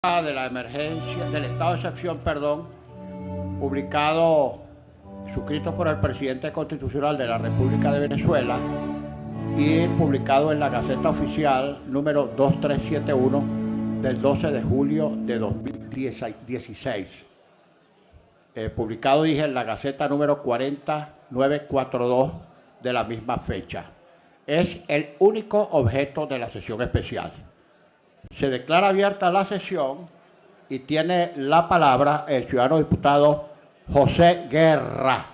de la emergencia, del estado de excepción, publicado, suscrito por el presidente constitucional de la República de Venezuela y publicado en la Gaceta Oficial número 2371 del 12 de julio de 2016. Publicado, dije, en la Gaceta número 40942 de la misma fecha. Es el único objeto de la sesión especial. Se declara abierta la sesión y tiene la palabra el ciudadano diputado José Guerra.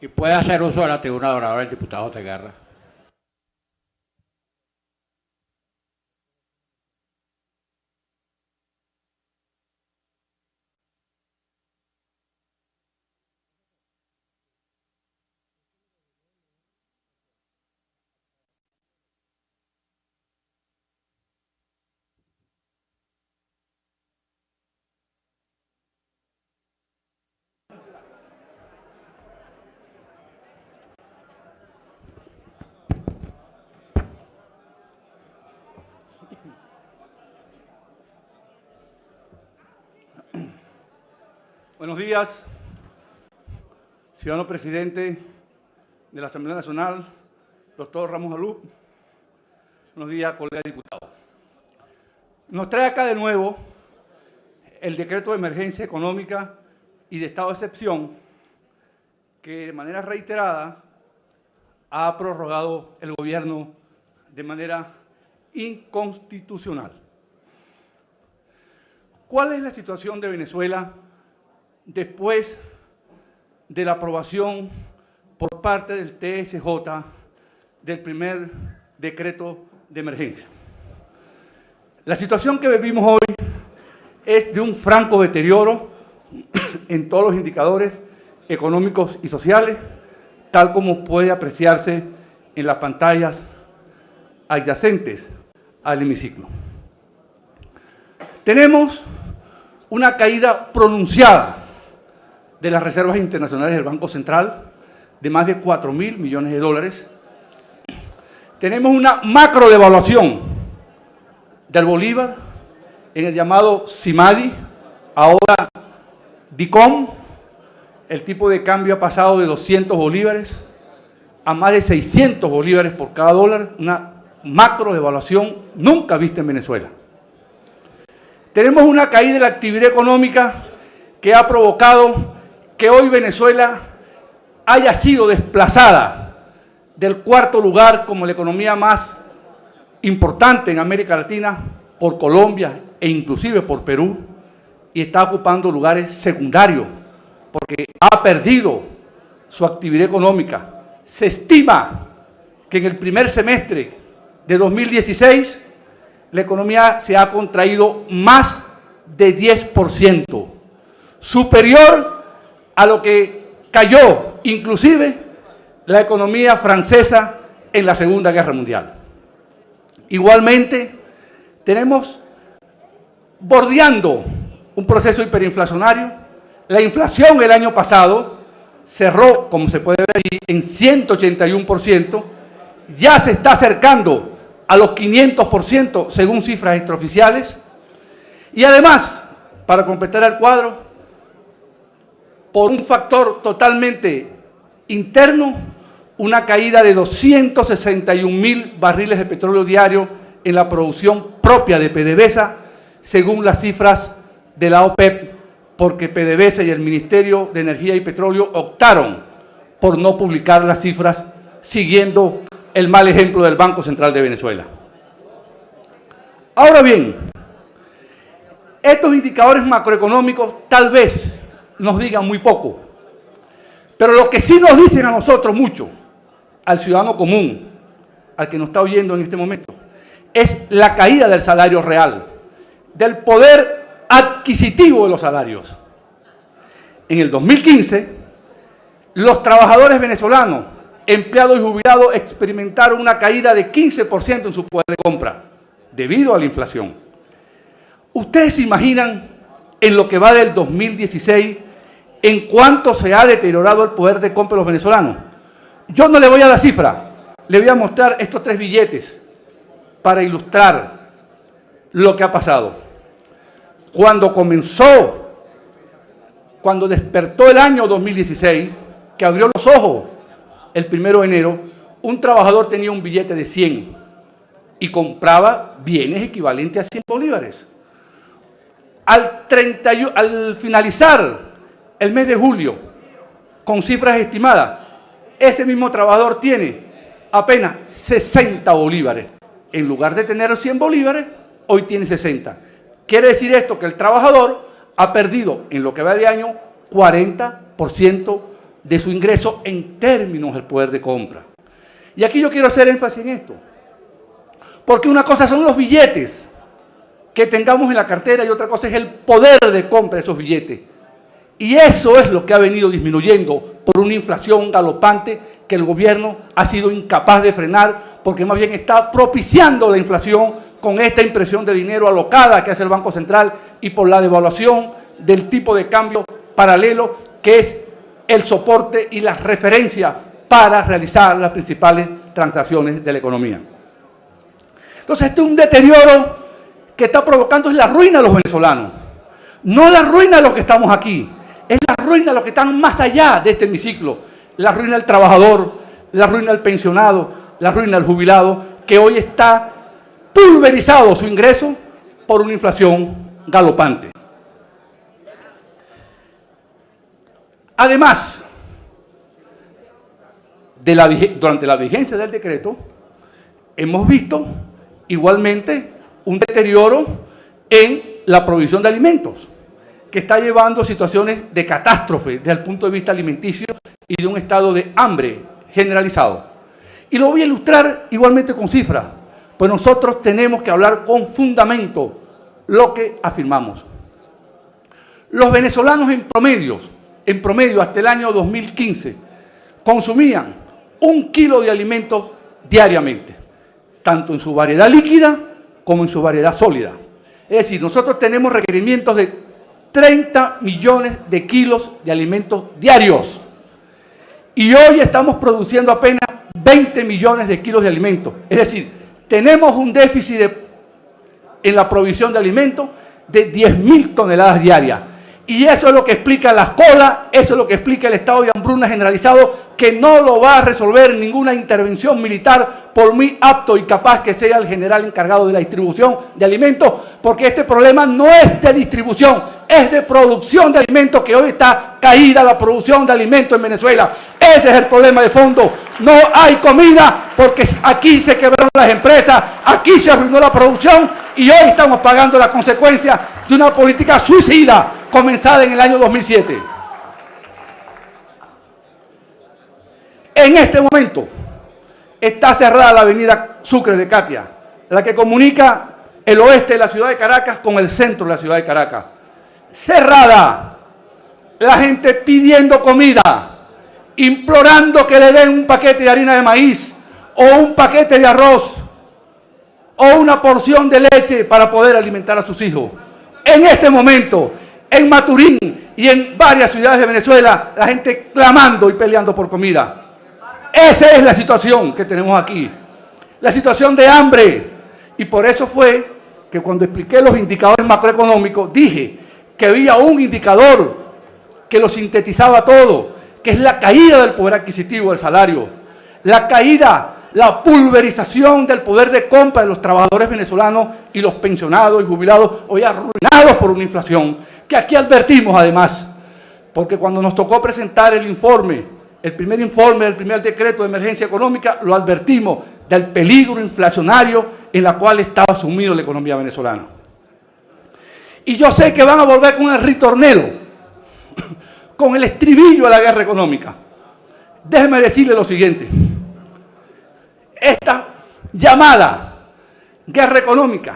Y puede hacer uso de la tribuna de orador el diputado José Guerra. Buenos días, ciudadano presidente de la Asamblea Nacional, doctor Ramos Alú. Buenos días, colegas diputados. Nos trae acá de nuevo el decreto de emergencia económica y de estado de excepción que de manera reiterada ha prorrogado el gobierno de manera inconstitucional. ¿Cuál es la situación de Venezuela después de la aprobación por parte del TSJ del primer decreto de emergencia? La situación que vivimos hoy es de un franco deterioro en todos los indicadores económicos y sociales, tal como puede apreciarse en las pantallas adyacentes al hemiciclo. Tenemos una caída pronunciada de las reservas internacionales del Banco Central de más de 4.000 millones de dólares. Tenemos una macro devaluación del bolívar en el llamado CIMADI, ahora DICOM. El tipo de cambio ha pasado de 200 bolívares a más de 600 bolívares por cada dólar, una macro devaluación nunca vista en Venezuela. Tenemos una caída de la actividad económica que ha provocado que hoy Venezuela haya sido desplazada del cuarto lugar como la economía más importante en América Latina por Colombia e inclusive por Perú, y está ocupando lugares secundarios porque ha perdido su actividad económica. Se estima que en el primer semestre de 2016 la economía se ha contraído más de 10%, superior a lo que cayó inclusive la economía francesa en la Segunda Guerra Mundial. Igualmente, tenemos bordeando un proceso hiperinflacionario. La inflación el año pasado cerró, como se puede ver ahí, en 181%, ya se está acercando a los 500% según cifras extraoficiales. Y además, para completar el cuadro, por un factor totalmente interno, una caída de 261.000 barriles de petróleo diario en la producción propia de PDVSA, según las cifras de la OPEP porque PDVSA y el Ministerio de Energía y Petróleo optaron por no publicar las cifras siguiendo el mal ejemplo del Banco Central de Venezuela. Ahora bien, estos indicadores macroeconómicos tal vez nos digan muy poco, pero lo que sí nos dicen a nosotros mucho, al ciudadano común, al que nos está oyendo en este momento, es la caída del salario real, del poder adquisitivo de los salarios. En el 2015, los trabajadores venezolanos, empleados y jubilados, experimentaron una caída de 15% en su poder de compra, debido a la inflación. ¿Ustedes se imaginan en lo que va del 2016 en cuánto se ha deteriorado el poder de compra de los venezolanos? Yo no le voy a dar cifra, le voy a mostrar estos 3 billetes para ilustrar lo que ha pasado. Cuando despertó el año 2016, que abrió los ojos el 1 de enero, un trabajador tenía un billete de 100 y compraba bienes equivalentes a 100 bolívares. Al finalizar el mes de julio, con cifras estimadas, ese mismo trabajador tiene apenas 60 bolívares. En lugar de tener 100 bolívares, hoy tiene 60. Quiere decir esto que el trabajador ha perdido en lo que va de año 40% de su ingreso en términos del poder de compra. Y aquí yo quiero hacer énfasis en esto, porque una cosa son los billetes que tengamos en la cartera y otra cosa es el poder de compra de esos billetes. Y eso es lo que ha venido disminuyendo por una inflación galopante que el gobierno ha sido incapaz de frenar, porque más bien está propiciando la inflación con esta impresión de dinero alocada que hace el Banco Central y por la devaluación del tipo de cambio paralelo, que es el soporte y la referencia para realizar las principales transacciones de la economía. Entonces, este es un deterioro que está provocando es la ruina de los venezolanos. No la ruina de los que estamos aquí, es la ruina de los que están más allá de este hemiciclo. La ruina del trabajador, la ruina del pensionado, la ruina del jubilado, que hoy está pulverizado su ingreso por una inflación galopante. Además, durante la vigencia del decreto, hemos visto igualmente un deterioro en la provisión de alimentos, que está llevando a situaciones de catástrofe desde el punto de vista alimenticio y de un estado de hambre generalizado. Y lo voy a ilustrar igualmente con cifras, pues nosotros tenemos que hablar con fundamento lo que afirmamos. Los venezolanos en promedio hasta el año 2015, consumían 1 kilo de alimentos diariamente, tanto en su variedad líquida como en su variedad sólida. Es decir, nosotros tenemos requerimientos de 30 millones de kilos de alimentos diarios. Y hoy estamos produciendo apenas 20 millones de kilos de alimentos. Es decir, tenemos un déficit en la provisión de alimentos de 10.000 toneladas diarias. Y eso es lo que explica las colas, eso es lo que explica el estado de hambruna generalizado, que no lo va a resolver ninguna intervención militar, por muy apto y capaz que sea el general encargado de la distribución de alimentos, porque este problema no es de distribución, es de producción de alimentos, que hoy está caída la producción de alimentos en Venezuela. Ese es el problema de fondo. No hay comida porque aquí se quebraron las empresas, aquí se arruinó la producción y hoy estamos pagando las consecuencias de una política suicida comenzada en el año 2007. En este momento está cerrada la avenida Sucre de Catia, la que comunica el oeste de la ciudad de Caracas con el centro de la ciudad de Caracas. Cerrada, la gente pidiendo comida, implorando que le den un paquete de harina de maíz o un paquete de arroz o una porción de leche para poder alimentar a sus hijos. En este momento, en Maturín y en varias ciudades de Venezuela, la gente clamando y peleando por comida. Esa es la situación que tenemos aquí, la situación de hambre. Y por eso fue que cuando expliqué los indicadores macroeconómicos, dije que había un indicador que lo sintetizaba todo, que es la caída del poder adquisitivo del salario, la caída, la pulverización del poder de compra de los trabajadores venezolanos y los pensionados y jubilados, hoy arruinados por una inflación que aquí advertimos además, porque cuando nos tocó presentar el informe, el primer informe del primer decreto de emergencia económica, lo advertimos del peligro inflacionario en la cual estaba sumido la economía venezolana. Y yo sé que van a volver con el ritornelo, con el estribillo a la guerra económica. Déjeme decirle lo siguiente. Esta llamada guerra económica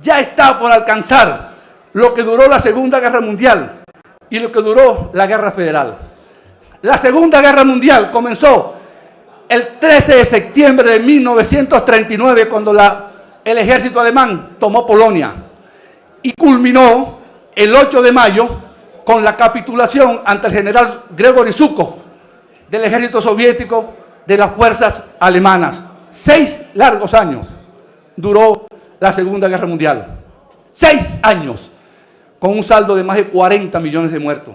ya está por alcanzar lo que duró la Segunda Guerra Mundial y lo que duró la Guerra Federal. La Segunda Guerra Mundial comenzó el 13 de septiembre de 1939, cuando el ejército alemán tomó Polonia, y culminó el 8 de mayo con la capitulación ante el general Gregory Zhukov del ejército soviético de las fuerzas alemanas. 6 largos años duró la Segunda Guerra Mundial. 6 años, con un saldo de más de 40 millones de muertos.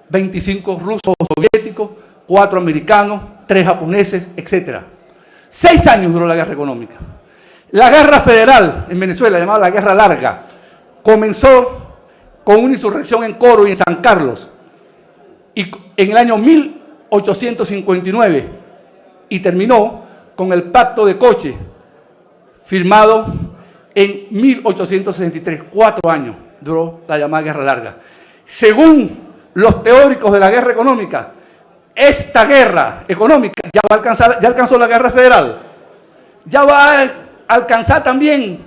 25 rusos soviéticos, 4 americanos, 3 japoneses, etc. 6 años duró la guerra económica. La guerra federal en Venezuela, llamada la Guerra Larga, comenzó con una insurrección en Coro y en San Carlos, y en el año 1859, y terminó con el Pacto de Coche, firmado en 1863. 4 años duró la llamada Guerra Larga. Según los teóricos de la guerra económica, esta guerra económica ya alcanzó la guerra federal, ya va a alcanzar también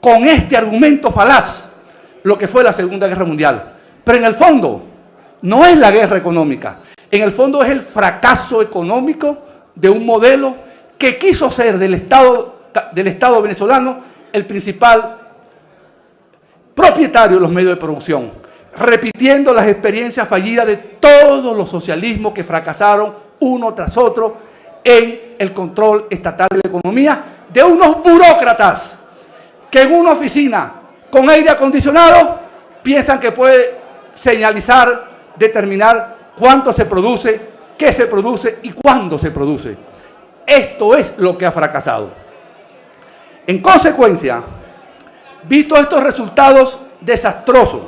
con este argumento falaz lo que fue la Segunda Guerra Mundial. Pero en el fondo no es la guerra económica, en el fondo es el fracaso económico de un modelo que quiso ser del Estado venezolano el principal propietario de los medios de producción, repitiendo las experiencias fallidas de todos los socialismos que fracasaron uno tras otro en el control estatal de la economía, de unos burócratas que en una oficina con aire acondicionado piensan que puede señalizar, determinar cuánto se produce, qué se produce y cuándo se produce. Esto es lo que ha fracasado. En consecuencia, visto estos resultados desastrosos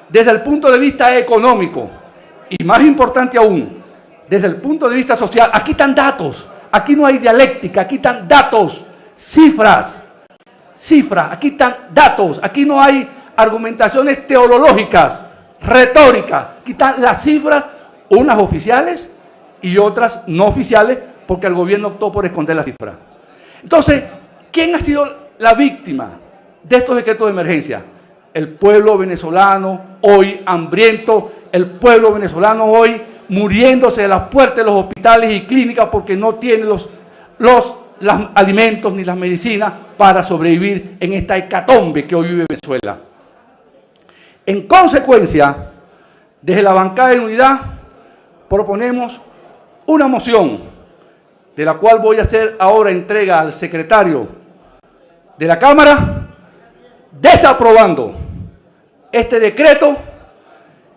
desde el punto de vista económico y, más importante aún, desde el punto de vista social, aquí están datos, aquí no hay dialéctica, aquí están datos, cifras, aquí están datos, aquí no hay argumentaciones teológicas, retóricas, aquí están las cifras, unas oficiales y otras no oficiales, porque el gobierno optó por esconder las cifras. Entonces, ¿quién ha sido la víctima de estos decretos de emergencia? El pueblo venezolano hoy hambriento, el pueblo venezolano hoy muriéndose de las puertas de los hospitales y clínicas porque no tiene los alimentos ni las medicinas para sobrevivir en esta hecatombe que hoy vive Venezuela. En consecuencia, desde la bancada de Unidad proponemos una moción, de la cual voy a hacer ahora entrega al secretario de la Cámara, desaprobando este decreto,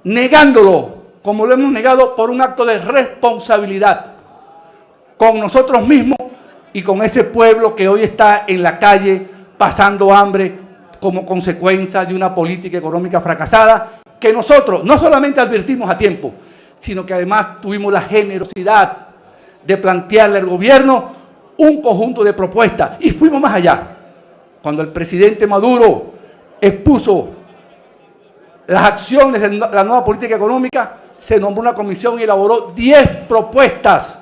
negándolo, como lo hemos negado, por un acto de responsabilidad con nosotros mismos y con ese pueblo que hoy está en la calle pasando hambre como consecuencia de una política económica fracasada, que nosotros no solamente advertimos a tiempo, sino que además tuvimos la generosidad de plantearle al gobierno un conjunto de propuestas y fuimos más allá. Cuando el presidente Maduro expuso las acciones de la nueva política económica, se nombró una comisión y elaboró 10 propuestas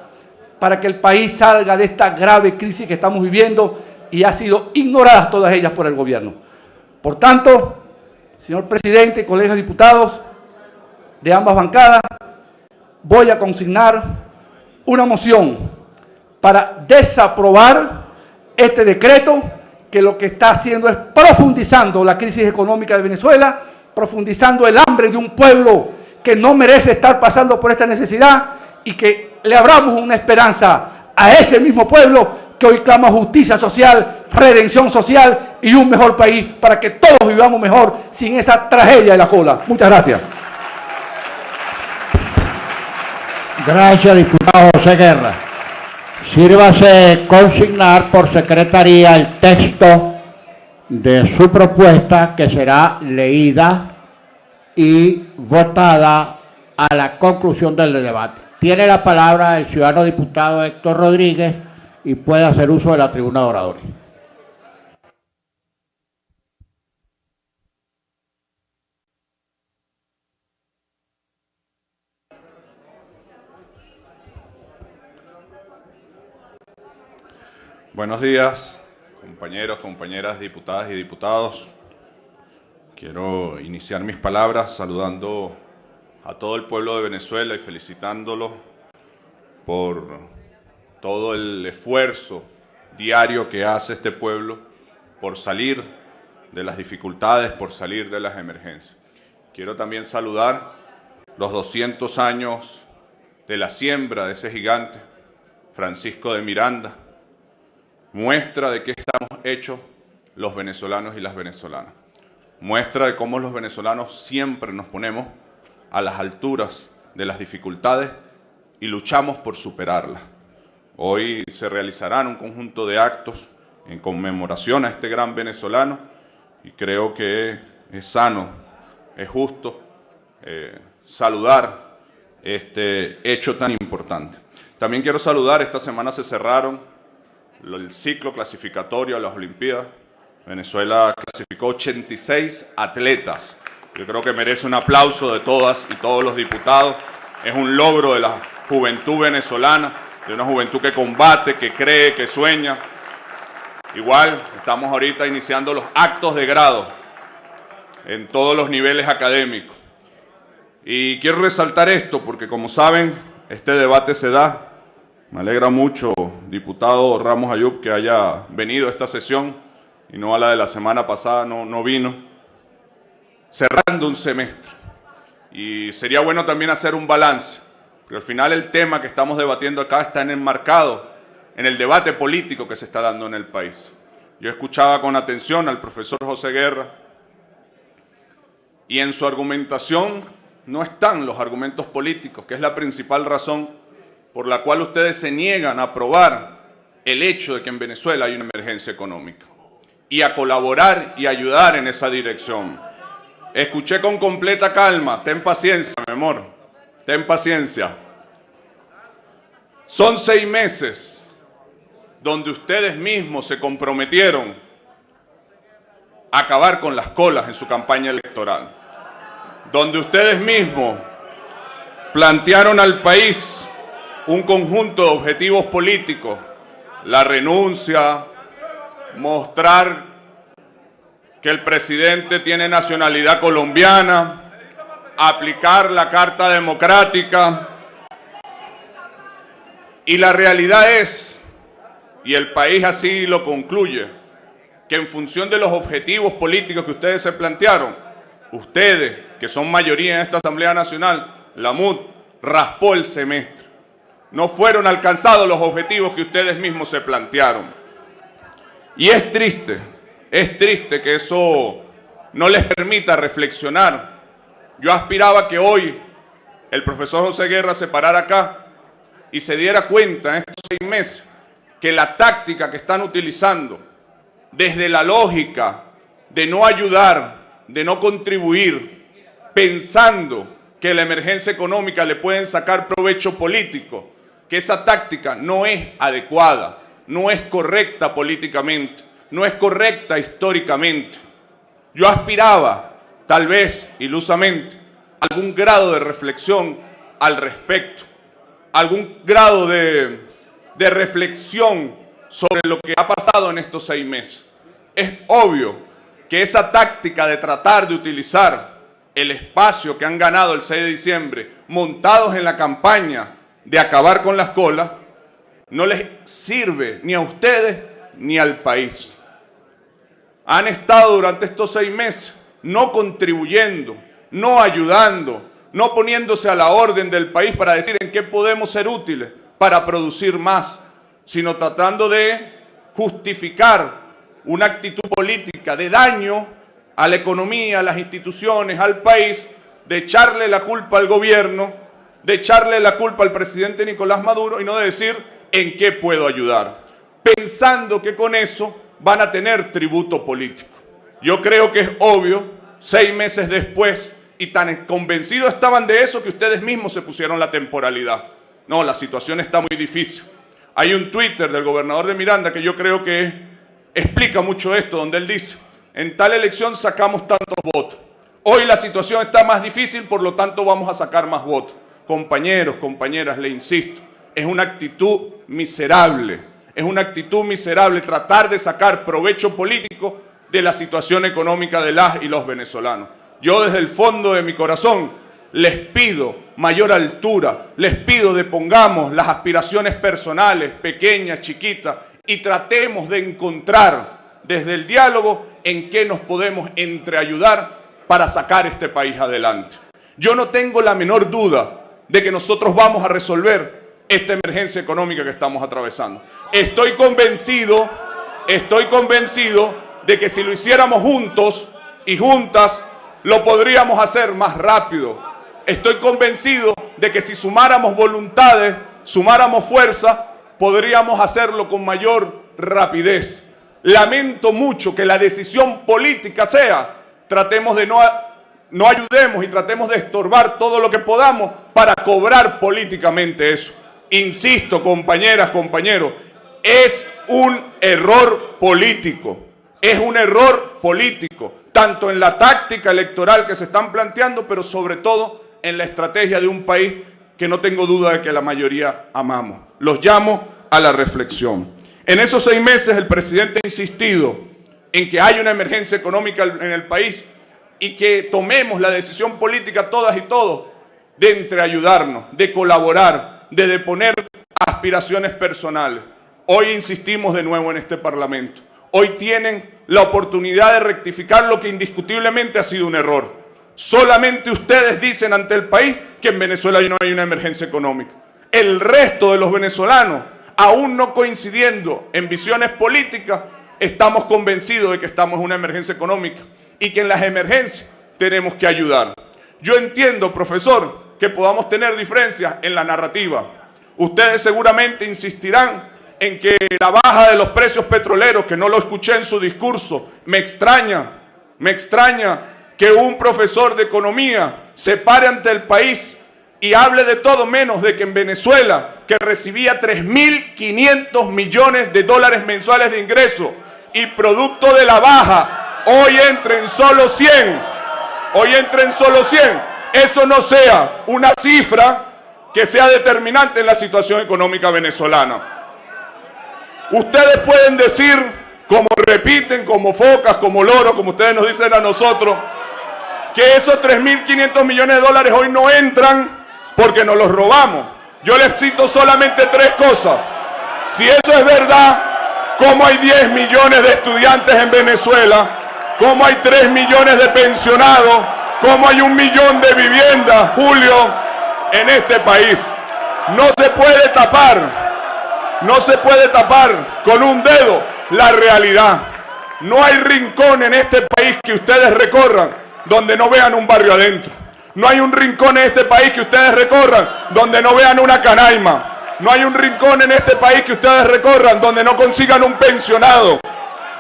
para que el país salga de esta grave crisis que estamos viviendo, y han sido ignoradas todas ellas por el gobierno. Por tanto, señor presidente y colegas diputados de ambas bancadas, voy a consignar una moción para desaprobar este decreto, que lo que está haciendo es profundizando la crisis económica de Venezuela, profundizando el hambre de un pueblo que no merece estar pasando por esta necesidad, y que le abramos una esperanza a ese mismo pueblo que hoy clama justicia social, redención social y un mejor país para que todos vivamos mejor sin esa tragedia de la cola. Muchas gracias. Gracias, diputado José Guerra. Sírvase consignar por secretaría el texto de su propuesta, que será leída y votada a la conclusión del debate. Tiene la palabra el ciudadano diputado Héctor Rodríguez y puede hacer uso de la tribuna de oradores. Buenos días, compañeros, compañeras, diputadas y diputados. Quiero iniciar mis palabras saludando a todo el pueblo de Venezuela y felicitándolo por todo el esfuerzo diario que hace este pueblo por salir de las dificultades, por salir de las emergencias. Quiero también saludar los 200 años de la siembra de ese gigante, Francisco de Miranda, muestra de qué estamos hechos los venezolanos y las venezolanas. Muestra de cómo los venezolanos siempre nos ponemos a las alturas de las dificultades y luchamos por superarlas. Hoy se realizarán un conjunto de actos en conmemoración a este gran venezolano y creo que es sano, es justo saludar este hecho tan importante. También quiero saludar, esta semana se cerraron el ciclo clasificatorio a las Olimpiadas. Venezuela clasificó 86 atletas. Yo creo que merece un aplauso de todas y todos los diputados. Es un logro de la juventud venezolana, de una juventud que combate, que cree, que sueña. Igual, estamos ahorita iniciando los actos de grado en todos los niveles académicos. Y quiero resaltar esto porque, como saben, este debate se da. Me alegra mucho, diputado Ramos Ayub, que haya venido a esta sesión y no a la de la semana pasada, no vino, cerrando un semestre. Y sería bueno también hacer un balance, porque al final el tema que estamos debatiendo acá está enmarcado en el debate político que se está dando en el país. Yo escuchaba con atención al profesor José Guerra y en su argumentación no están los argumentos políticos, que es la principal razón por la cual ustedes se niegan a aprobar el hecho de que en Venezuela hay una emergencia económica y a colaborar y ayudar en esa dirección. Escuché con completa calma, ten paciencia, mi amor, ten paciencia. Son 6 meses donde ustedes mismos se comprometieron a acabar con las colas en su campaña electoral, donde ustedes mismos plantearon al país un conjunto de objetivos políticos, la renuncia, mostrar que el presidente tiene nacionalidad colombiana, aplicar la Carta Democrática. Y la realidad es, y el país así lo concluye, que en función de los objetivos políticos que ustedes se plantearon, ustedes, que son mayoría en esta Asamblea Nacional, la MUD, raspó el semestre. No fueron alcanzados los objetivos que ustedes mismos se plantearon. Y es triste que eso no les permita reflexionar. Yo aspiraba que hoy el profesor José Guerra se parara acá y se diera cuenta en estos 6 meses que la táctica que están utilizando, desde la lógica de no ayudar, de no contribuir, pensando que la emergencia económica le pueden sacar provecho político, que esa táctica no es adecuada, no es correcta políticamente, no es correcta históricamente. Yo aspiraba, tal vez ilusamente, a algún grado de reflexión al respecto, algún grado de reflexión sobre lo que ha pasado en estos 6 meses. Es obvio que esa táctica de tratar de utilizar el espacio que han ganado el 6 de diciembre, montados en la campaña de acabar con las colas, no les sirve ni a ustedes ni al país. Han estado durante estos 6 meses no contribuyendo, no ayudando, no poniéndose a la orden del país para decir en qué podemos ser útiles para producir más, sino tratando de justificar una actitud política de daño a la economía, a las instituciones, al país, de echarle la culpa al gobierno, de echarle la culpa al presidente Nicolás Maduro y no de decir en qué puedo ayudar, pensando que con eso van a tener tributo político. Yo creo que es obvio, 6 meses después, y tan convencidos estaban de eso que ustedes mismos se pusieron la temporalidad. No, la situación está muy difícil. Hay un Twitter del gobernador de Miranda que yo creo que explica mucho esto, donde él dice: en tal elección sacamos tantos votos. Hoy la situación está más difícil, por lo tanto vamos a sacar más votos. Compañeros, compañeras, le insisto, es una actitud miserable. Es una actitud miserable tratar de sacar provecho político de la situación económica de las y los venezolanos. Yo desde el fondo de mi corazón les pido mayor altura, les pido que pongamos las aspiraciones personales, pequeñas, chiquitas, y tratemos de encontrar desde el diálogo en qué nos podemos entreayudar para sacar este país adelante. Yo no tengo la menor duda de que nosotros vamos a resolver esta emergencia económica que estamos atravesando. Estoy convencido de que si lo hiciéramos juntos y juntas, lo podríamos hacer más rápido. Estoy convencido de que si sumáramos voluntades, sumáramos fuerza, podríamos hacerlo con mayor rapidez. Lamento mucho que la decisión política sea, tratemos de no ayudemos y tratemos de estorbar todo lo que podamos para cobrar políticamente eso. Insisto, compañeras, compañeros, es un error político. Es un error político, tanto en la táctica electoral que se están planteando, pero sobre todo en la estrategia de un país que no tengo duda de que la mayoría amamos. Los llamo a la reflexión. En esos 6 meses el presidente ha insistido en que hay una emergencia económica en el país y que tomemos la decisión política todas y todos de entreayudarnos, de colaborar, de deponer aspiraciones personales. Hoy insistimos de nuevo en este Parlamento. Hoy tienen la oportunidad de rectificar lo que indiscutiblemente ha sido un error. Solamente ustedes dicen ante el país que en Venezuela no hay una emergencia económica. El resto de los venezolanos, aún no coincidiendo en visiones políticas, estamos convencidos de que estamos en una emergencia económica y que en las emergencias tenemos que ayudar. Yo entiendo, profesor, que podamos tener diferencias en la narrativa. Ustedes seguramente insistirán en que la baja de los precios petroleros, que no lo escuché en su discurso, me extraña que un profesor de economía se pare ante el país y hable de todo menos de que en Venezuela, que recibía 3.500 millones de dólares mensuales de ingreso y producto de la baja, hoy entra en solo 100. Eso no sea una cifra que sea determinante en la situación económica venezolana. Ustedes pueden decir, como repiten, como focas, como loros, como ustedes nos dicen a nosotros, que esos 3.500 millones de dólares hoy no entran porque nos los robamos. Yo les cito solamente 3 cosas. Si eso es verdad, ¿cómo hay 10 millones de estudiantes en Venezuela? ¿Cómo hay 3 millones de pensionados? ¿Cómo hay 1 millón de viviendas, Julio, en este país? No se puede tapar con un dedo la realidad. No hay rincón en este país que ustedes recorran donde no vean un barrio adentro. No hay un rincón en este país que ustedes recorran donde no vean una canaima. No hay un rincón en este país que ustedes recorran donde no consigan un pensionado.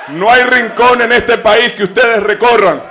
No hay rincón en este país que ustedes recorran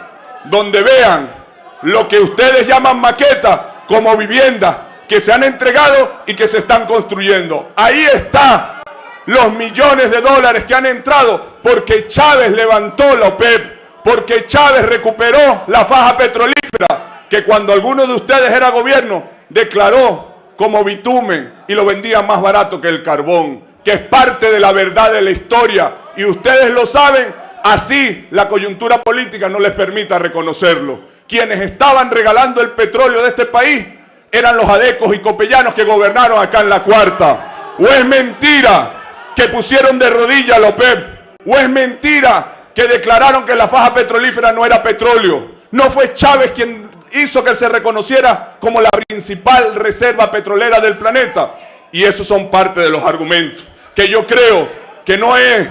donde vean lo que ustedes llaman maqueta como viviendas que se han entregado y que se están construyendo. Ahí está los millones de dólares que han entrado porque Chávez levantó la OPEP, porque Chávez recuperó la faja petrolífera que cuando alguno de ustedes era gobierno declaró como bitumen y lo vendía más barato que el carbón, que es parte de la verdad de la historia y ustedes lo saben, así la coyuntura política no les permita reconocerlo. Quienes estaban regalando el petróleo de este país eran los adecos y copellanos que gobernaron acá en la Cuarta. ¿O es mentira que pusieron de rodillas a la OPEP? ¿O es mentira que declararon que la faja petrolífera no era petróleo? ¿No fue Chávez quien hizo que se reconociera como la principal reserva petrolera del planeta? Y esos son parte de los argumentos que yo creo que no es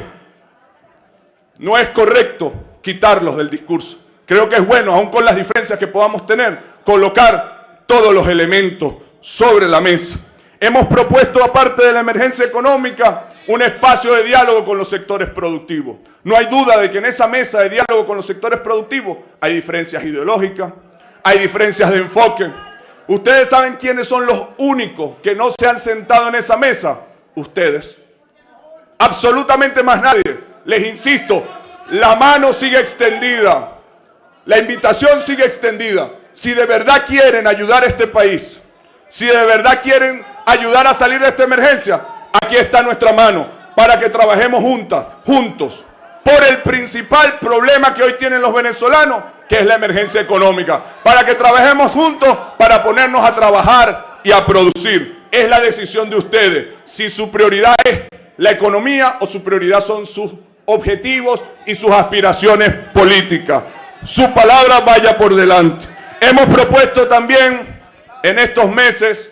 correcto quitarlos del discurso. Creo que es bueno, aun con las diferencias que podamos tener, colocar todos los elementos sobre la mesa. Hemos propuesto, aparte de la emergencia económica, un espacio de diálogo con los sectores productivos. No hay duda de que en esa mesa de diálogo con los sectores productivos hay diferencias ideológicas, hay diferencias de enfoque. ¿Ustedes saben quiénes son los únicos que no se han sentado en esa mesa? Ustedes. Absolutamente más nadie. Les insisto, la mano sigue extendida. La invitación sigue extendida. Si de verdad quieren ayudar a este país, si de verdad quieren ayudar a salir de esta emergencia, aquí está nuestra mano para que trabajemos juntos, por el principal problema que hoy tienen los venezolanos, que es la emergencia económica. Para que trabajemos juntos para ponernos a trabajar y a producir. Es la decisión de ustedes. Si su prioridad es la economía o su prioridad son sus objetivos y sus aspiraciones políticas. Su palabra vaya por delante. Hemos propuesto también en estos meses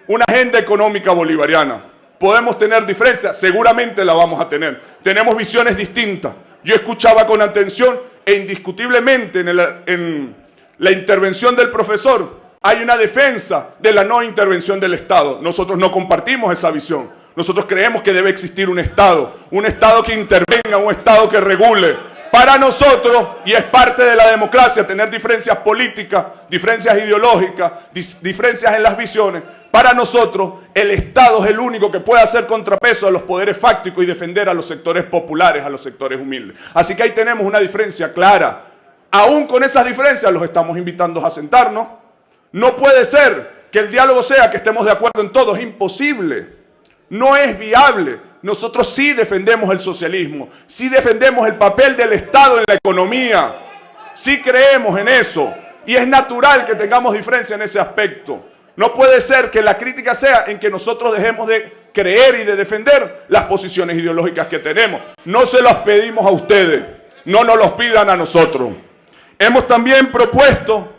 una agenda económica bolivariana. ¿Podemos tener diferencias? Seguramente la vamos a tener. Tenemos visiones distintas. Yo escuchaba con atención e indiscutiblemente en la intervención del profesor hay una defensa de la no intervención del Estado. Nosotros no compartimos esa visión. Nosotros creemos que debe existir un Estado que intervenga, un Estado que regule. Para nosotros, y es parte de la democracia, tener diferencias políticas, diferencias ideológicas, diferencias en las visiones. Para nosotros, el Estado es el único que puede hacer contrapeso a los poderes fácticos y defender a los sectores populares, a los sectores humildes. Así que ahí tenemos una diferencia clara. Aún con esas diferencias los estamos invitando a sentarnos. No puede ser que el diálogo sea que estemos de acuerdo en todo. Es imposible. No es viable. Nosotros sí defendemos el socialismo, sí defendemos el papel del Estado en la economía, sí creemos en eso y es natural que tengamos diferencia en ese aspecto. No puede ser que la crítica sea en que nosotros dejemos de creer y de defender las posiciones ideológicas que tenemos. No se las pedimos a ustedes, no nos los pidan a nosotros. Hemos también propuesto,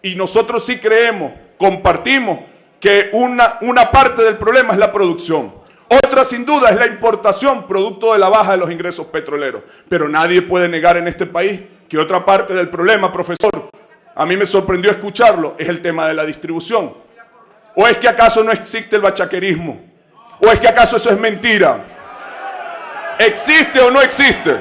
y nosotros sí creemos, compartimos, que una parte del problema es la producción. Otra, sin duda, es la importación, producto de la baja de los ingresos petroleros. Pero nadie puede negar en este país que otra parte del problema, profesor, a mí me sorprendió escucharlo, es el tema de la distribución. ¿O es que acaso no existe el bachaquerismo? ¿O es que acaso eso es mentira? ¿Existe o no existe?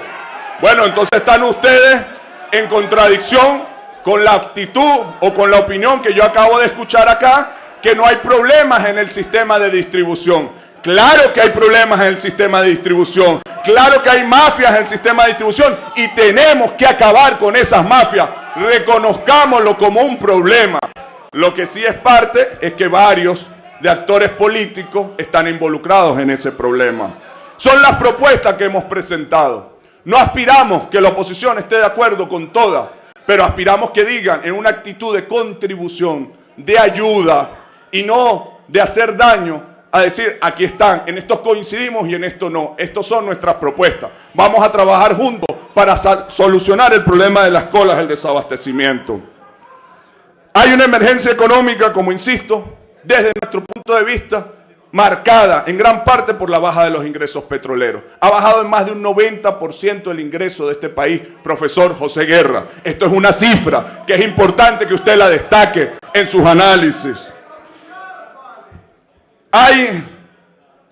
Bueno, entonces están ustedes en contradicción con la actitud o con la opinión que yo acabo de escuchar acá, que no hay problemas en el sistema de distribución. Claro que hay problemas en el sistema de distribución, claro que hay mafias en el sistema de distribución y tenemos que acabar con esas mafias, reconozcámoslo como un problema. Lo que sí es parte es que varios de actores políticos están involucrados en ese problema. Son las propuestas que hemos presentado. No aspiramos que la oposición esté de acuerdo con todas, pero aspiramos que digan en una actitud de contribución, de ayuda y no de hacer daño, a decir, aquí están, en esto coincidimos y en esto no. Estas son nuestras propuestas. Vamos a trabajar juntos para solucionar el problema de las colas del desabastecimiento. Hay una emergencia económica, como insisto, desde nuestro punto de vista, marcada en gran parte por la baja de los ingresos petroleros. Ha bajado en más de un 90% el ingreso de este país, profesor José Guerra. Esto es una cifra que es importante que usted la destaque en sus análisis.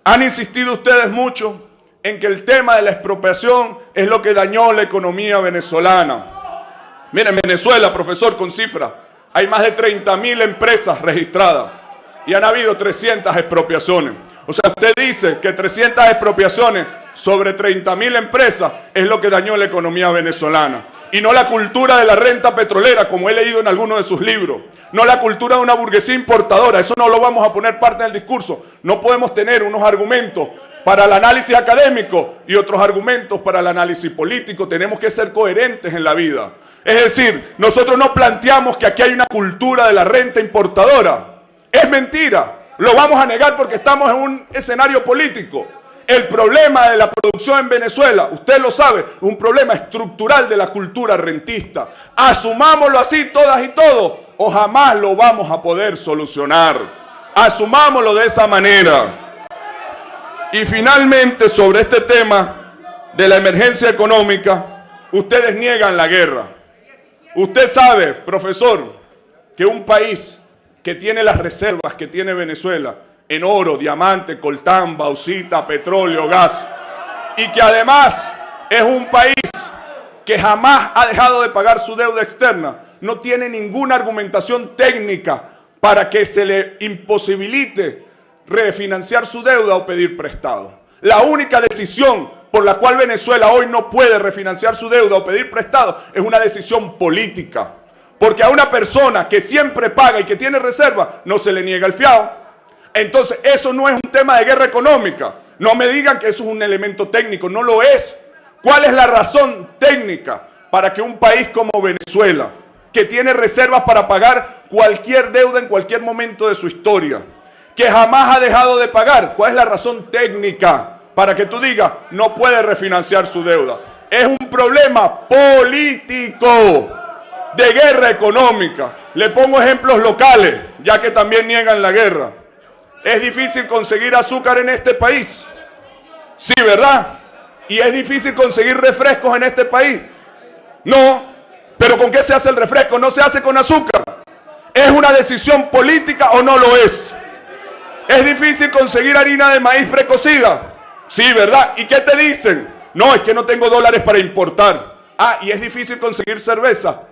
Han insistido ustedes mucho en que el tema de la expropiación es lo que dañó la economía venezolana. Miren, Venezuela, profesor, con cifras, hay más de 30.000 empresas registradas y han habido 300 expropiaciones. O sea, usted dice que 300 expropiaciones sobre 30.000 empresas es lo que dañó la economía venezolana. Y no la cultura de la renta petrolera, como he leído en algunos de sus libros. No la cultura de una burguesía importadora. Eso no lo vamos a poner parte del discurso. No podemos tener unos argumentos para el análisis académico y otros argumentos para el análisis político. Tenemos que ser coherentes en la vida. Es decir, nosotros no planteamos que aquí hay una cultura de la renta importadora. Es mentira. Lo vamos a negar porque estamos en un escenario político. El problema de la producción en Venezuela, usted lo sabe, es un problema estructural de la cultura rentista. Asumámoslo así todas y todos, o jamás lo vamos a poder solucionar. Asumámoslo de esa manera. Y finalmente, sobre este tema de la emergencia económica, ustedes niegan la guerra. Usted sabe, profesor, que un país que tiene las reservas que tiene Venezuela, en oro, diamante, coltán, bauxita, petróleo, gas, y que además es un país que jamás ha dejado de pagar su deuda externa, no tiene ninguna argumentación técnica para que se le imposibilite refinanciar su deuda o pedir prestado. La única decisión por la cual Venezuela hoy no puede refinanciar su deuda o pedir prestado es una decisión política. Porque a una persona que siempre paga y que tiene reserva, no se le niega el fiado. Entonces, eso no es un tema de guerra económica. No me digan que eso es un elemento técnico, no lo es. ¿Cuál es la razón técnica para que un país como Venezuela, que tiene reservas para pagar cualquier deuda en cualquier momento de su historia, que jamás ha dejado de pagar, cuál es la razón técnica para que tú digas no puede refinanciar su deuda? Es un problema político de guerra económica. Le pongo ejemplos locales, ya que también niegan la guerra. Es difícil conseguir azúcar en este país. Sí, ¿verdad? Y es difícil conseguir refrescos en este país. No, pero ¿con qué se hace el refresco? No se hace con azúcar. ¿Es una decisión política o no lo es? ¿Es difícil conseguir harina de maíz precocida? Sí, ¿verdad? ¿Y qué te dicen? No, es que no tengo dólares para importar. Ah, y es difícil conseguir cerveza.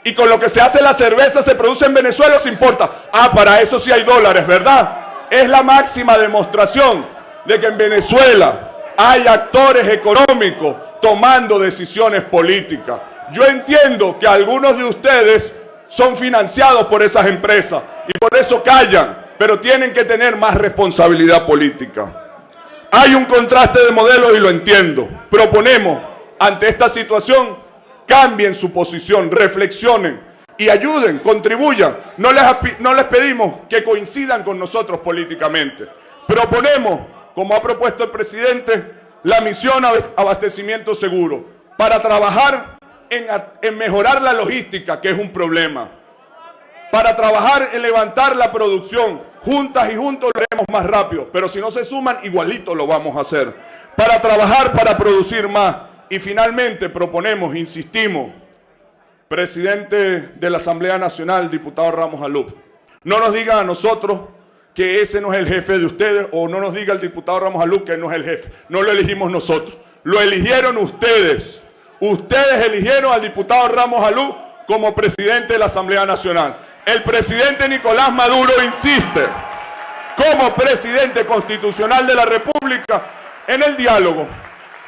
Y con lo que se hace la cerveza se produce en Venezuela o se importa. Ah, para eso sí hay dólares, ¿verdad? Es la máxima demostración de que en Venezuela hay actores económicos tomando decisiones políticas. Yo entiendo que algunos de ustedes son financiados por esas empresas y por eso callan, pero tienen que tener más responsabilidad política. Hay un contraste de modelos y lo entiendo. Proponemos, ante esta situación, cambien su posición, reflexionen y ayuden, contribuyan. No les pedimos que coincidan con nosotros políticamente. Proponemos, como ha propuesto el presidente, la misión abastecimiento seguro para trabajar en mejorar la logística, que es un problema. Para trabajar en levantar la producción. Juntas y juntos lo haremos más rápido, pero si no se suman, igualito lo vamos a hacer. Para trabajar, para producir más. Y finalmente proponemos, insistimos, presidente de la Asamblea Nacional, diputado Ramos Alub, no nos digan a nosotros que ese no es el jefe de ustedes, o no nos diga el diputado Ramos Alub que no es el jefe. No lo elegimos nosotros, lo eligieron ustedes. Ustedes eligieron al diputado Ramos Alub como presidente de la Asamblea Nacional. El presidente Nicolás Maduro insiste, como presidente constitucional de la República, en el diálogo.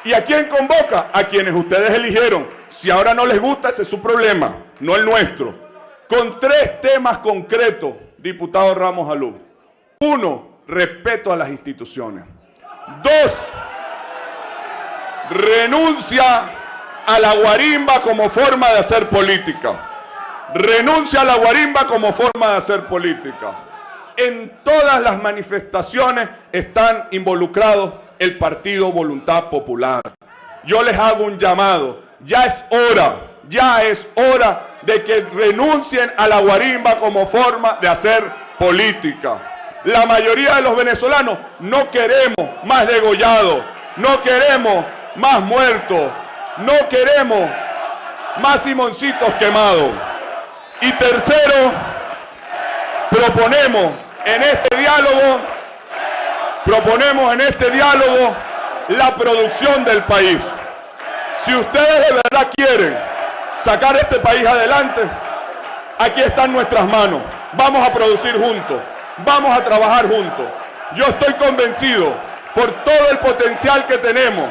¿Y a quién convoca? A quienes ustedes eligieron. Si ahora no les gusta, ese es su problema, no el nuestro. Con 3 temas concretos, diputado Ramos Alub. 1, respeto a las instituciones. 2, renuncia a la guarimba como forma de hacer política. Renuncia a la guarimba como forma de hacer política. En todas las manifestaciones están involucrados el Partido Voluntad Popular. Yo les hago un llamado. Ya es hora de que renuncien a la guarimba como forma de hacer política. La mayoría de los venezolanos no queremos más degollados, no queremos más muertos, no queremos más Simoncitos quemados. Y tercero, proponemos en este diálogo la producción del país. Si ustedes de verdad quieren sacar este país adelante, aquí están nuestras manos. Vamos a producir juntos, vamos a trabajar juntos. Yo estoy convencido por todo el potencial que tenemos,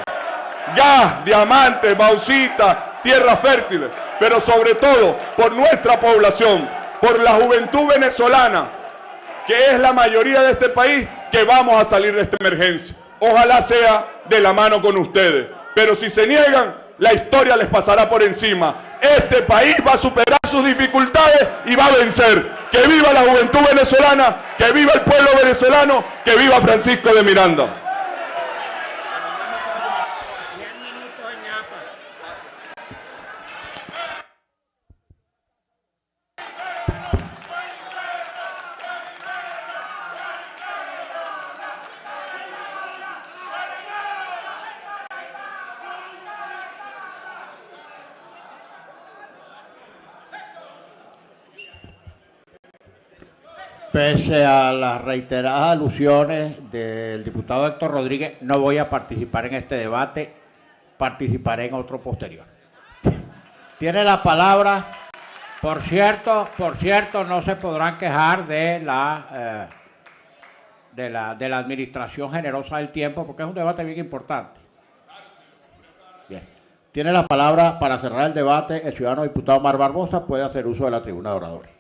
gas, diamantes, bauxita, tierras fértiles, pero sobre todo por nuestra población, por la juventud venezolana, que es la mayoría de este país, que vamos a salir de esta emergencia. Ojalá sea de la mano con ustedes, pero si se niegan, la historia les pasará por encima. Este país va a superar sus dificultades y va a vencer. ¡Que viva la juventud venezolana! ¡Que viva el pueblo venezolano! ¡Que viva Francisco de Miranda! Pese a las reiteradas alusiones del diputado Héctor Rodríguez, no voy a participar en este debate, participaré en otro posterior. Tiene la palabra Por cierto, no se podrán quejar de la administración generosa del tiempo, porque es un debate bien importante. Bien. Tiene la palabra para cerrar el debate el ciudadano diputado Omar Barbosa. Puede hacer uso de la tribuna de oradores.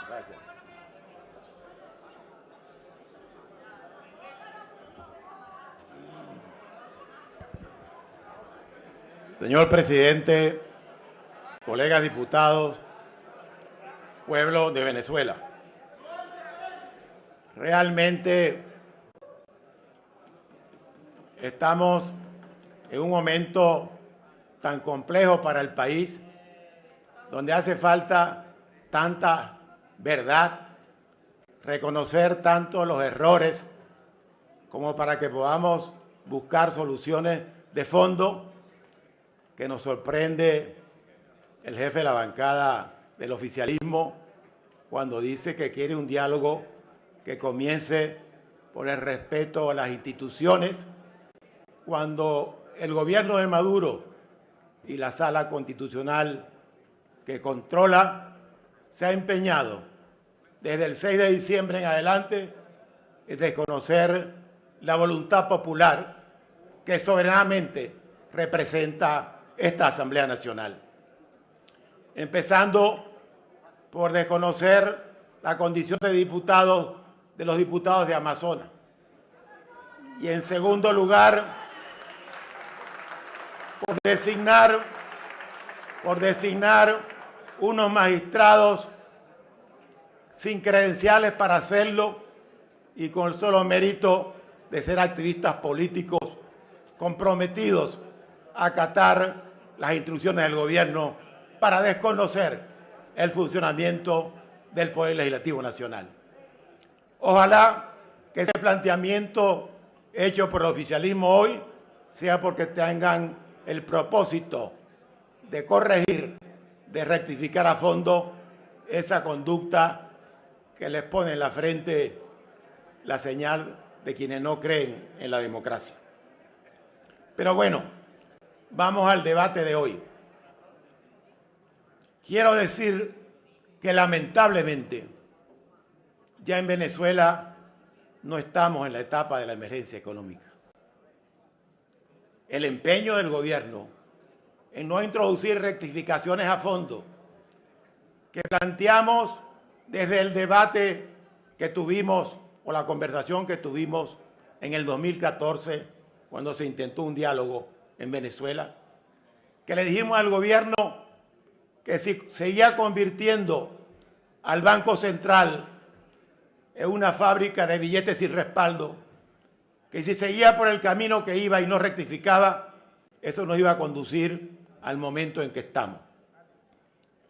Gracias. Señor presidente, colegas diputados, pueblo de Venezuela, realmente estamos en un momento tan complejo para el país, donde hace falta tanta verdad, reconocer tanto los errores como para que podamos buscar soluciones de fondo. Que nos sorprende el jefe de la bancada del oficialismo cuando dice que quiere un diálogo que comience por el respeto a las instituciones, cuando el gobierno de Maduro y la Sala Constitucional que controla se ha empeñado desde el 6 de diciembre en adelante en desconocer la voluntad popular que soberanamente representa esta Asamblea Nacional. Empezando por desconocer la condición de diputados de los diputados de Amazonas. Y en segundo lugar, por designar unos magistrados sin credenciales para hacerlo y con el solo mérito de ser activistas políticos comprometidos a acatar las instrucciones del gobierno para desconocer el funcionamiento del Poder Legislativo Nacional. Ojalá que ese planteamiento hecho por el oficialismo hoy sea porque tengan el propósito de corregir, de rectificar a fondo esa conducta que les pone en la frente la señal de quienes no creen en la democracia. Pero bueno, vamos al debate de hoy. Quiero decir que lamentablemente ya en Venezuela no estamos en la etapa de la emergencia económica. El empeño del gobierno en no introducir rectificaciones a fondo que planteamos desde el debate que tuvimos o la conversación que tuvimos en el 2014 cuando se intentó un diálogo en Venezuela, que le dijimos al gobierno que si seguía convirtiendo al Banco Central en una fábrica de billetes sin respaldo, que si seguía por el camino que iba y no rectificaba, eso nos iba a conducir al momento en que estamos.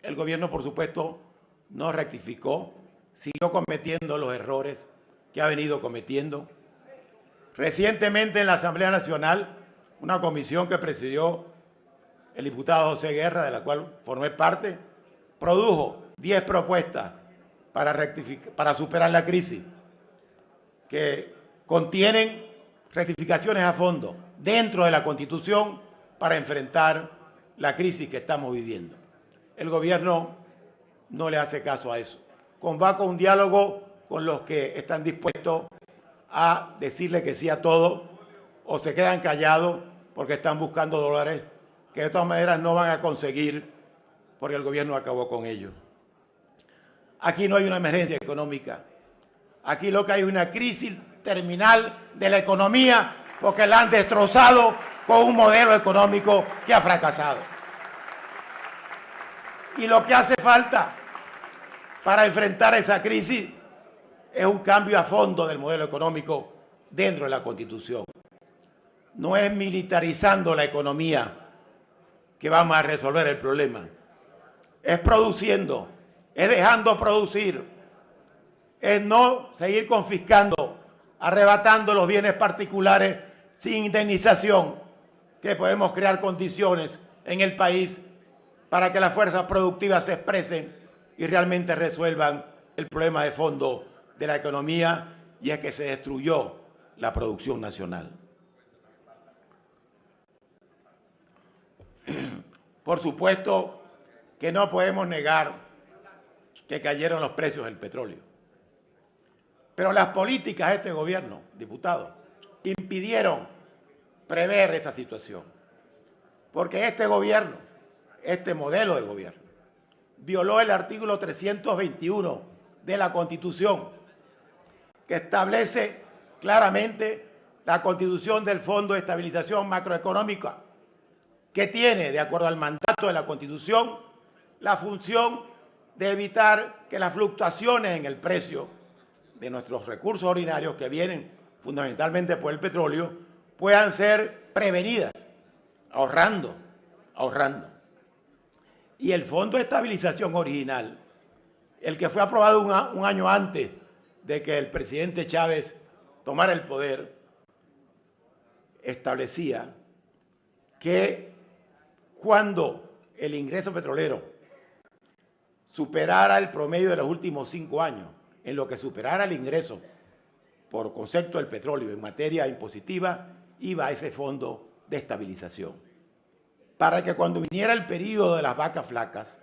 El gobierno, por supuesto, no rectificó, siguió cometiendo los errores que ha venido cometiendo. Recientemente en la Asamblea Nacional, una comisión que presidió el diputado José Guerra, de la cual formé parte, produjo 10 propuestas para superar la crisis, que contienen rectificaciones a fondo dentro de la Constitución para enfrentar la crisis que estamos viviendo. El gobierno no le hace caso a eso. Convoca un diálogo con los que están dispuestos a decirle que sí a todo o se quedan callados porque están buscando dólares que de todas maneras no van a conseguir porque el gobierno acabó con ellos. Aquí no hay una emergencia económica. Aquí lo que hay es una crisis terminal de la economía porque la han destrozado con un modelo económico que ha fracasado. Y lo que hace falta para enfrentar esa crisis es un cambio a fondo del modelo económico dentro de la Constitución. No es militarizando la economía que vamos a resolver el problema. Es produciendo, es dejando producir, es no seguir confiscando, arrebatando los bienes particulares sin indemnización, que podemos crear condiciones en el país para que las fuerzas productivas se expresen y realmente resuelvan el problema de fondo de la economía, y es que se destruyó la producción nacional. Por supuesto que no podemos negar que cayeron los precios del petróleo. Pero las políticas de este gobierno, diputados, impidieron prever esa situación. Porque este gobierno, este modelo de gobierno, violó el artículo 321 de la Constitución, que establece claramente la constitución del Fondo de Estabilización Macroeconómica, que tiene, de acuerdo al mandato de la Constitución, la función de evitar que las fluctuaciones en el precio de nuestros recursos ordinarios, que vienen fundamentalmente por el petróleo, puedan ser prevenidas, ahorrando. Y el Fondo de Estabilización original, el que fue aprobado un año antes de que el presidente Chávez tomara el poder, establecía que cuando el ingreso petrolero superara el promedio de los últimos 5 años, en lo que superara el ingreso por concepto del petróleo en materia impositiva, iba a ese fondo de estabilización. Para que cuando viniera el periodo de las vacas flacas,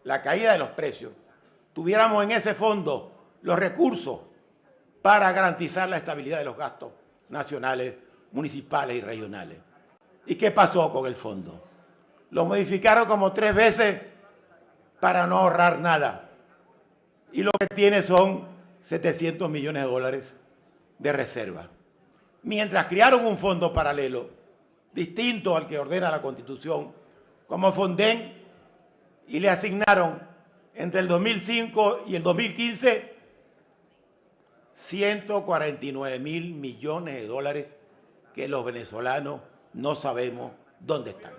la caída de los precios, tuviéramos en ese fondo los recursos para garantizar la estabilidad de los gastos nacionales, municipales y regionales. ¿Y qué pasó con el fondo? Lo modificaron como 3 veces para no ahorrar nada. Y lo que tiene son 700 millones de dólares de reserva. Mientras crearon un fondo paralelo, distinto al que ordena la Constitución, como Fonden, y le asignaron entre el 2005 y el 2015 $149.000 millones de dólares que los venezolanos no sabemos dónde están.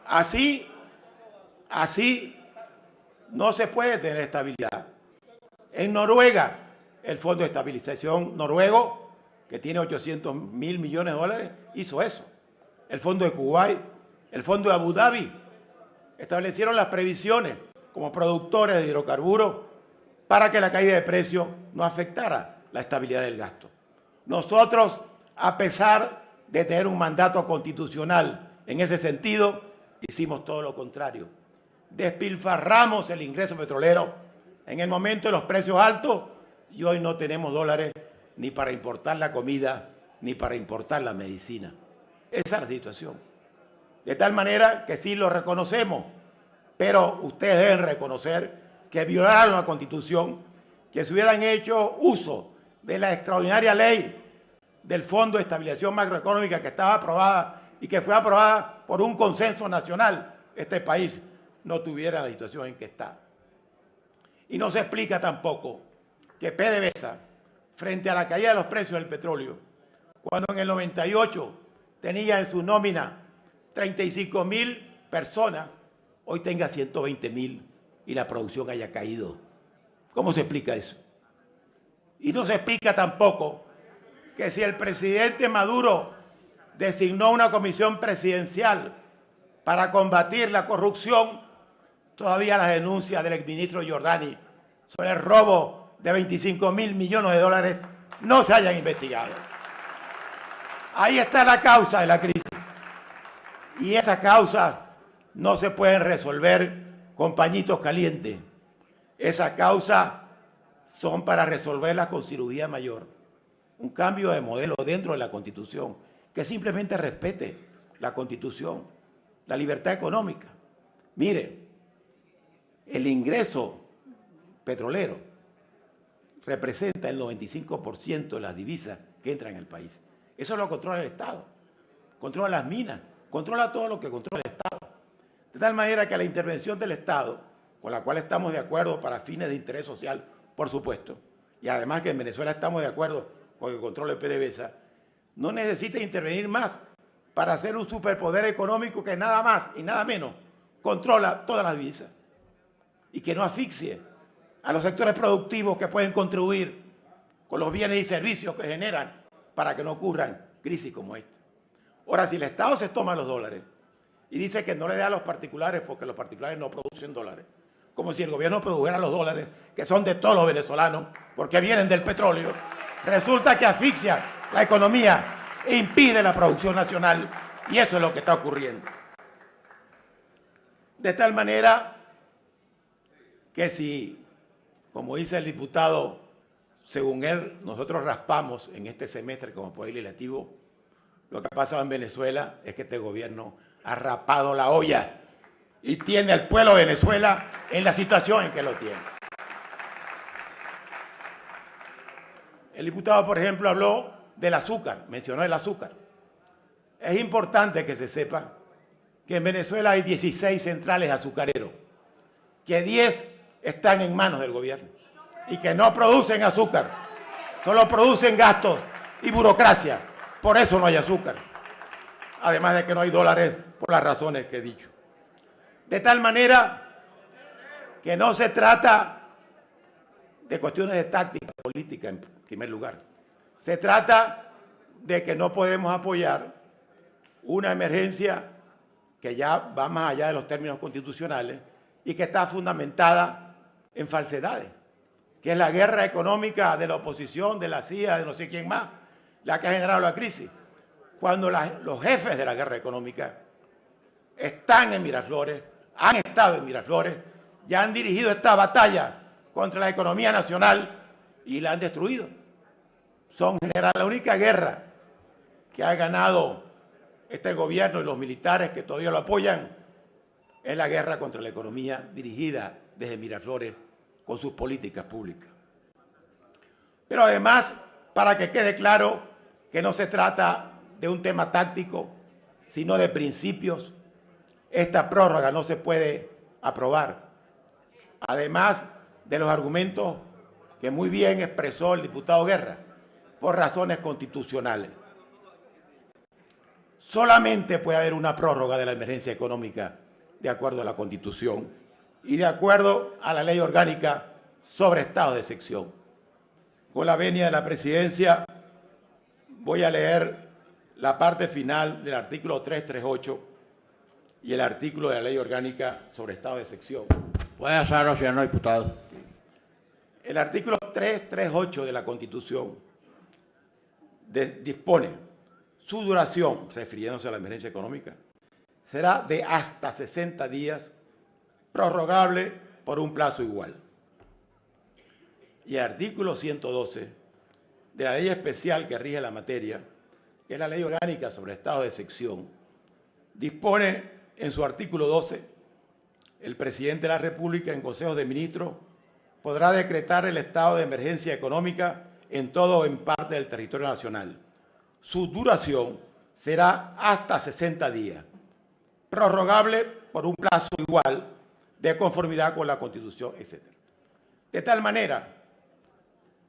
Así no se puede tener estabilidad. En Noruega, el Fondo de Estabilización noruego, que tiene 800.000 millones de dólares, hizo eso. El Fondo de Kuwait, el Fondo de Abu Dhabi, establecieron las previsiones como productores de hidrocarburos para que la caída de precios no afectara la estabilidad del gasto. Nosotros, a pesar de tener un mandato constitucional en ese sentido, hicimos todo lo contrario. Despilfarramos el ingreso petrolero en el momento de los precios altos y hoy no tenemos dólares ni para importar la comida ni para importar la medicina. Esa es la situación. De tal manera que sí lo reconocemos, pero ustedes deben reconocer que violaron la Constitución, que se hubieran hecho uso de la extraordinaria ley del Fondo de Estabilización Macroeconómica que estaba aprobada y que fue aprobada por un consenso nacional, este país no tuviera la situación en que está. Y no se explica tampoco que PDVSA, frente a la caída de los precios del petróleo, cuando en el 98 tenía en su nómina 35.000 personas, hoy tenga 120.000 y la producción haya caído. ¿Cómo se explica eso? Y no se explica tampoco que si el presidente Maduro designó una comisión presidencial para combatir la corrupción, todavía las denuncias del exministro Giordani sobre el robo de 25.000 millones de dólares no se hayan investigado. Ahí está la causa de la crisis. Y esa causa no se pueden resolver con pañitos calientes. Esas causas son para resolverlas con cirugía mayor. Un cambio de modelo dentro de la Constitución que simplemente respete la Constitución, la libertad económica. Mire, el ingreso petrolero representa el 95% de las divisas que entran en el país. Eso lo controla el Estado, controla las minas, controla todo lo que controla el Estado. De tal manera que la intervención del Estado, con la cual estamos de acuerdo para fines de interés social, por supuesto, y además que en Venezuela estamos de acuerdo con el control de PDVSA, no necesita intervenir más para hacer un superpoder económico que nada más y nada menos controla todas las divisas y que no asfixie a los sectores productivos que pueden contribuir con los bienes y servicios que generan para que no ocurran crisis como esta. Ahora, si el Estado se toma los dólares y dice que no le da a los particulares porque los particulares no producen dólares. Como si el gobierno produjera los dólares, que son de todos los venezolanos, porque vienen del petróleo. Resulta que asfixia la economía e impide la producción nacional, y eso es lo que está ocurriendo. De tal manera que si, como dice el diputado, según él, nosotros raspamos en este semestre como Poder Legislativo, lo que ha pasado en Venezuela es que este gobierno ha rapado la olla y tiene al pueblo de Venezuela en la situación en que lo tiene. El diputado, por ejemplo, habló del azúcar, mencionó el azúcar. Es importante que se sepa que en Venezuela hay 16 centrales azucareros, que 10 están en manos del gobierno y que no producen azúcar, solo producen gastos y burocracia. Por eso no hay azúcar, además de que no hay dólares por las razones que he dicho. De tal manera que no se trata de cuestiones de táctica política en primer lugar. Se trata de que no podemos apoyar una emergencia que ya va más allá de los términos constitucionales y que está fundamentada en falsedades, que es la guerra económica de la oposición, de la CIA, de no sé quién más, la que ha generado la crisis. Cuando los jefes de la guerra económica están en Miraflores, han estado en Miraflores, ya han dirigido esta batalla contra la economía nacional y la han destruido. Son en general la única guerra que ha ganado este gobierno y los militares que todavía lo apoyan es la guerra contra la economía dirigida desde Miraflores con sus políticas públicas. Pero además, para que quede claro que no se trata de un tema táctico, sino de principios, esta prórroga no se puede aprobar. Además de los argumentos que muy bien expresó el diputado Guerra, por razones constitucionales. Solamente puede haber una prórroga de la emergencia económica de acuerdo a la Constitución y de acuerdo a la Ley Orgánica sobre estado de excepción. Con la venia de la presidencia voy a leer la parte final del artículo 338 y el artículo de la Ley Orgánica sobre estado de excepción. Puede hacerlo, señor diputado. El artículo 338 de la Constitución dispone su duración, refiriéndose a la emergencia económica, será de hasta 60 días, prorrogable por un plazo igual. Y el artículo 112 de la ley especial que rige la materia, que es la Ley Orgánica sobre estado de excepción, dispone en su artículo 12, el presidente de la República en consejos de ministros podrá decretar el estado de emergencia económica en todo o en parte del territorio nacional. Su duración será hasta 60 días, prorrogable por un plazo igual, de conformidad con la Constitución, etc. De tal manera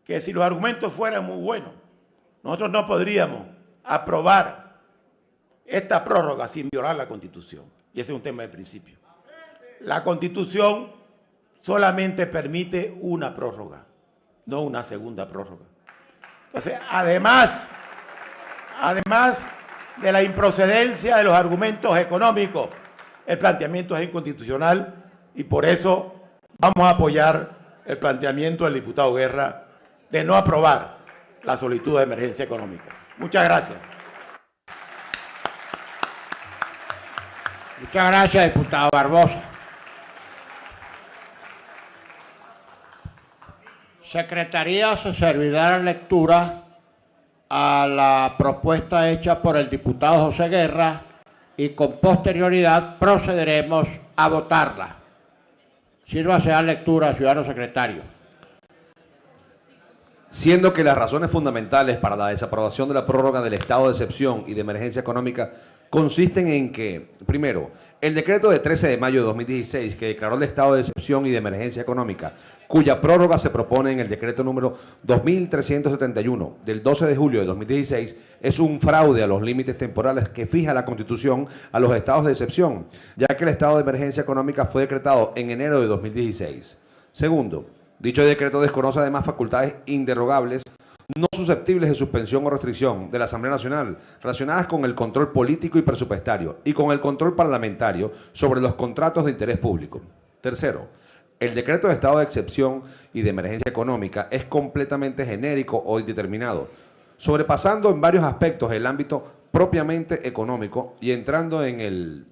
que si los argumentos fueran muy buenos, nosotros no podríamos aprobar esta prórroga sin violar la Constitución. Y ese es un tema de principio. La Constitución solamente permite una prórroga, no una segunda prórroga. Entonces, además de la improcedencia de los argumentos económicos, el planteamiento es inconstitucional y por eso vamos a apoyar el planteamiento del diputado Guerra de no aprobar la solicitud de emergencia económica. Muchas gracias. Muchas gracias, diputado Barbosa. Secretaría se servirá la lectura a la propuesta hecha por el diputado José Guerra y con posterioridad procederemos a votarla. Sírvase a lectura, ciudadano secretario. Siendo que las razones fundamentales para la desaprobación de la prórroga del estado de excepción y de emergencia económica consisten en que, primero, el decreto de 13 de mayo de 2016 que declaró el estado de excepción y de emergencia económica, cuya prórroga se propone en el decreto número 2371 del 12 de julio de 2016, es un fraude a los límites temporales que fija la Constitución a los estados de excepción, ya que el estado de emergencia económica fue decretado en enero de 2016. Segundo, dicho decreto desconoce además facultades inderogables no susceptibles de suspensión o restricción de la Asamblea Nacional relacionadas con el control político y presupuestario y con el control parlamentario sobre los contratos de interés público. Tercero, el decreto de estado de excepción y de emergencia económica es completamente genérico o indeterminado, sobrepasando en varios aspectos el ámbito propiamente económico y entrando en el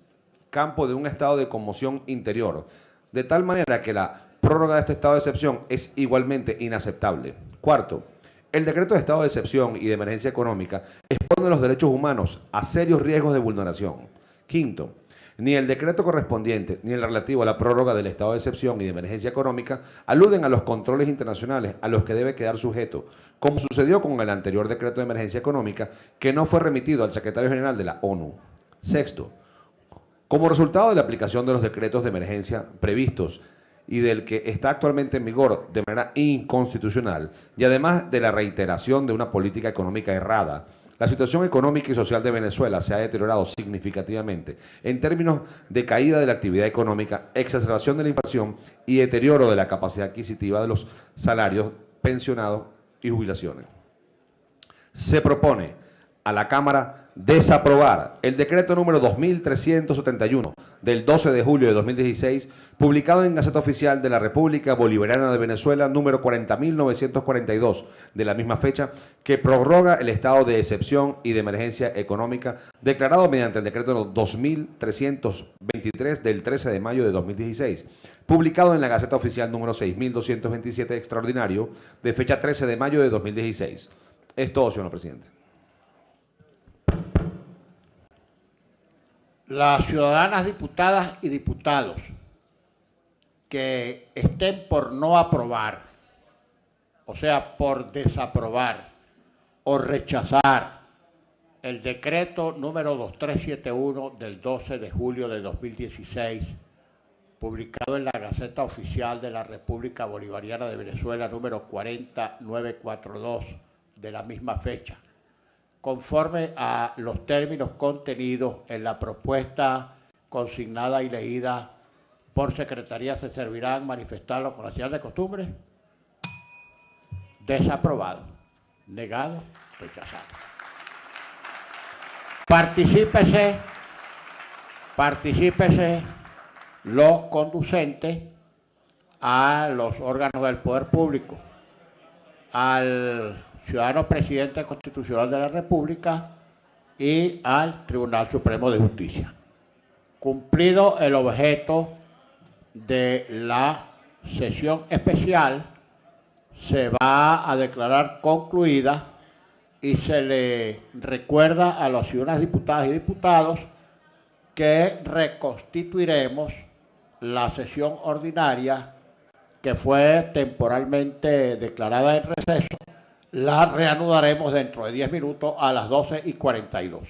campo de un estado de conmoción interior, de tal manera que la prórroga de este estado de excepción es igualmente inaceptable. Cuarto, el decreto de estado de excepción y de emergencia económica expone los derechos humanos a serios riesgos de vulneración. Quinto, ni el decreto correspondiente ni el relativo a la prórroga del estado de excepción y de emergencia económica aluden a los controles internacionales a los que debe quedar sujeto, como sucedió con el anterior decreto de emergencia económica que no fue remitido al secretario general de la ONU. Sexto, como resultado de la aplicación de los decretos de emergencia previstos y del que está actualmente en vigor de manera inconstitucional, y además de la reiteración de una política económica errada, la situación económica y social de Venezuela se ha deteriorado significativamente en términos de caída de la actividad económica, exacerbación de la inflación y deterioro de la capacidad adquisitiva de los salarios, pensionados y jubilaciones. Se propone a la Cámara desaprobar el decreto número 2371 del 12 de julio de 2016, publicado en Gaceta Oficial de la República Bolivariana de Venezuela, número 40.942 de la misma fecha, que prorroga el estado de excepción y de emergencia económica declarado mediante el decreto 2323 del 13 de mayo de 2016, publicado en la Gaceta Oficial número 6.227 extraordinario de fecha 13 de mayo de 2016. Es todo, señor presidente. Las ciudadanas diputadas y diputados que estén por no aprobar, o sea, por desaprobar o rechazar el decreto número 2371 del 12 de julio de 2016, publicado en la Gaceta Oficial de la República Bolivariana de Venezuela, número 40942 de la misma fecha, conforme a los términos contenidos en la propuesta consignada y leída por Secretaría, se servirán manifestarlo con la señal de costumbre. Desaprobado, negado, rechazado. Particípese los conducentes a los órganos del poder público, al ciudadano presidente constitucional de la República y al Tribunal Supremo de Justicia. Cumplido el objeto de la sesión especial, se va a declarar concluida y se le recuerda a los ciudadanos diputadas y diputados que reconstituiremos la sesión ordinaria que fue temporalmente declarada en receso. La reanudaremos dentro de 10 minutos a las 12:42.